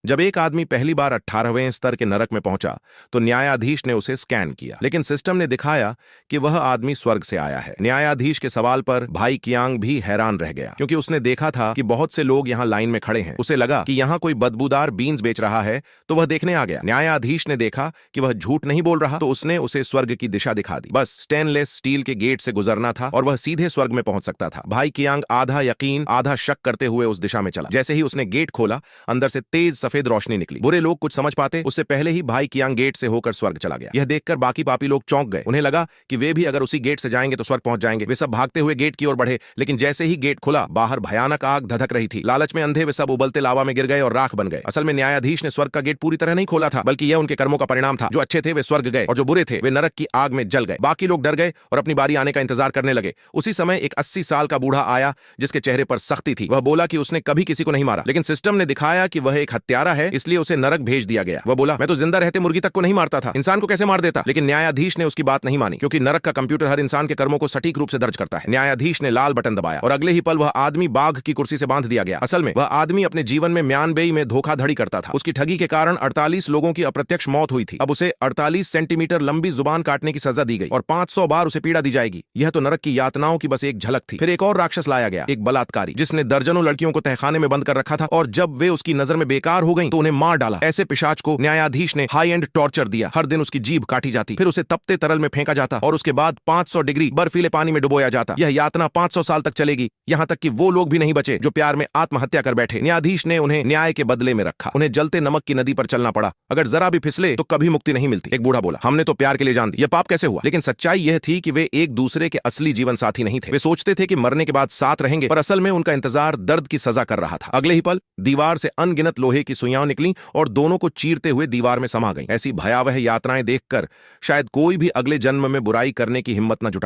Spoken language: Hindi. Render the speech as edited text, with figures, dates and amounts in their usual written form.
जब एक आदमी पहली बार 18वें स्तर के नरक में पहुंचा तो न्यायाधीश ने उसे स्कैन किया, लेकिन सिस्टम ने दिखाया कि वह आदमी स्वर्ग से आया है। न्यायाधीश के सवाल पर भाई कियांग भी हैरान रह गया, क्योंकि उसने देखा था कि बहुत से लोग यहाँ लाइन में खड़े हैं। उसे लगा कि यहाँ कोई बदबूदार बीन्स बेच रहा है, तो वह देखने आ गया। न्यायाधीश ने देखा कि वह झूठ नहीं बोल रहा, तो उसने उसे स्वर्ग की दिशा दिखा दी। बस स्टेनलेस स्टील के गेट से गुजरना था और वह सीधे स्वर्ग में पहुंच सकता था। भाई कियांग आधा यकीन आधा शक करते हुए उस दिशा में चला। जैसे ही उसने गेट खोला, अंदर से तेज सफेद रोशनी निकली। बुरे लोग कुछ समझ पाते उससे पहले ही भाई कियांग गेट से होकर स्वर्ग चला गया। यह देखकर बाकी पापी लोग चौंक गए। उन्हें लगा कि वे भी अगर उसी गेट से जाएंगे तो स्वर्ग पहुंच जाएंगे। वे सब भागते हुए गेट की ओर बढ़े, लेकिन जैसे ही गेट खुला, बाहर भयानक आग धधक रही थी। लालच में अंधे वे सब उबलते लावा में गिर गए और राख बन गए। असल में न्यायाधीश ने स्वर्ग का गेट पूरी तरह नहीं खोला था, बल्कि यह उनके कर्मों का परिणाम था। जो अच्छे थे वे स्वर्ग गए और जो बुरे थे वे नरक की आग में जल गए। बाकी लोग डर गए और अपनी बारी आने का इंतजार करने लगे। उसी समय एक 80 साल का बूढ़ा आया, जिसके चेहरे पर सख्ती थी। वह बोला कि उसने कभी किसी को नहीं मारा, लेकिन सिस्टम ने दिखाया कि वह एक हत्यारा है, इसलिए उसे नरक भेज दिया गया। वह बोला, मैं तो जिंदा रहते मुर्गी तक को नहीं मारता था, इंसान को कैसे मार देता। लेकिन न्यायाधीश ने उसकी बात नहीं मानी, क्योंकि नरक का कंप्यूटर हर इंसान के कर्मों को सटीक रूप से दर्ज करता है। न्यायाधीश ने लाल बटन दबाया और अगले ही पल वह आदमी बाघ की कुर्सी से बांध दिया गया। असल में वह आदमी अपने जीवन में म्यानबेई में धोखाधड़ी करता था। उसकी ठगी के कारण 48 लोगों की अप्रत्यक्ष मौत हुई थी। अब उसे 48 सेंटीमीटर लंबी जुबान काटने की सजा दी गई और 500 बार उसे पीड़ा दी जाएगी। यह तो नरक की यातनाओं की बस एक झलक थी। फिर एक और राक्षस लाया गया, एक बलात्कारी, जिसने दर्जनों लड़कियों को तहखाने में बंद कर रखा था, और जब वे उसकी नजर में बेकार हो गईं तो उन्हें मार डाला। ऐसे पिशाच को न्यायाधीश ने हाई एंड टॉर्चर दिया। हर दिन उसकी जीभ काटी जाती, फिर उसे तपते तरल में फेंका जाता और उसके बाद 500 डिग्री बर्फीले पानी में डुबोया जाता। यह यातना 500 साल तक चलेगी, यहां तक कि वो लोग भी नहीं बचे जो प्यार में आत्महत्या कर बैठे। न्यायाधीश ने उन्हें न्याय के बदले में रखा। उन्हें जलते नमक की नदी पर चलना पड़ा। अगर जरा भी फिसले तो कभी मुक्ति नहीं मिलती। एक बूढ़ा बोला, हमने तो प्यार के लिए जान दी, यह पाप कैसे हुआ। लेकिन सच्चाई यह थी कि वे एक दूसरे के असली जीवन साथी नहीं थे। वे सोचते थे कि मरने के बाद साथ रहेंगे, पर असल में उनका इंतजार दर्द की सजा कर रहा था। अगले ही पल दीवार से अनगिनत लोहे की सुइयां निकली और दोनों को चीरते हुए दीवार में समा गईं। ऐसी भयावह यातनाएं देखकर शायद कोई भी अगले जन्म में बुराई करने की हिम्मत न जुटा